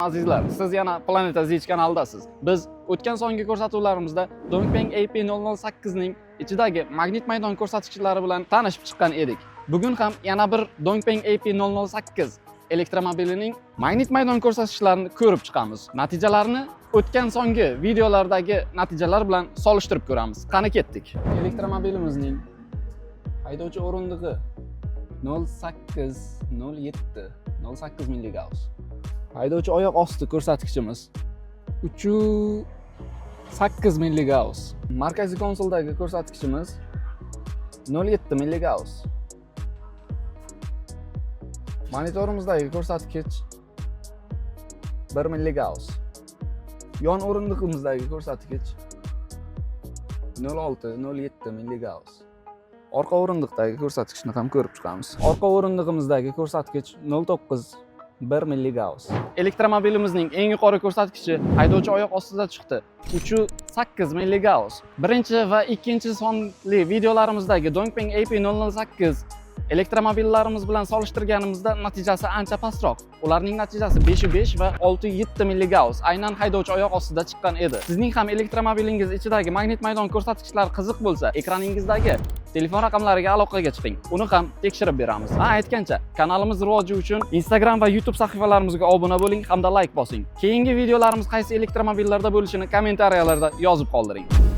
Azizlar, siz yana Planeta Zich kanalidasiz. Biz o'tgan so'nggi ko'rsatuvlarimizda Dongfeng AP008 ning ichidagi magnit maydon ko'rsatkichlari bilan tanishib chiqqan edik. Bugun ham yana bir Dongfeng AP008 elektromobilining magnit maydon ko'rsatkichlarini ko'rib chiqamiz. Natijalarni o'tgan so'nggi videolardagi natijalar bilan solishtirib ko'ramiz. Qani ketdik. Elektromobilimizning haydovchi o'rindig'i 08 milligauss. Haydovchi oyoq osti ko'rsatkichimiz 308 milligauss. Markaziy konsoldagi ko'rsatkichimiz 07 milligauss. Monitorimizdagi ko'rsatkich 1 milligauss. Yon o'rindig'imizdagi ko'rsatkich 06-07 milligauss. Orqa o'rindiqdagi ko'rsatkichni ham ko'rib chiqamiz. Orqa o'rindig'imizdagi ko'rsatkich 09-1 milligauss. Elektromobilimizning eng yuqori ko'rsatkichi haydovchi oyoq ostida chiqdi. 308 milligauss. Birinchi va ikkinchi sonli videolarimizdagi Dongfeng AP008 elektromobillarimiz bilan solishtirganimizda natijasi ancha pastroq. Ularning natijasi 5.5 va 6.7 milligauss. Aynan haydovchi oyoq ostida chiqqan edi. Sizning ham elektromobilingiz ichidagi magnit maydon ko'rsatkichlari qiziq bo'lsa, ekraningizdagi telefon raqamlariga aloqaga chiqing. Uni ham tekshirib beramiz. Aytgancha, kanalimiz rivoji uchun Instagram va YouTube sahifalarimizga obuna bo'ling hamda like bosing. Keyingi videolarimiz qaysi elektromobillarda bo'lishini kommentariyalarda yozib qoldiring.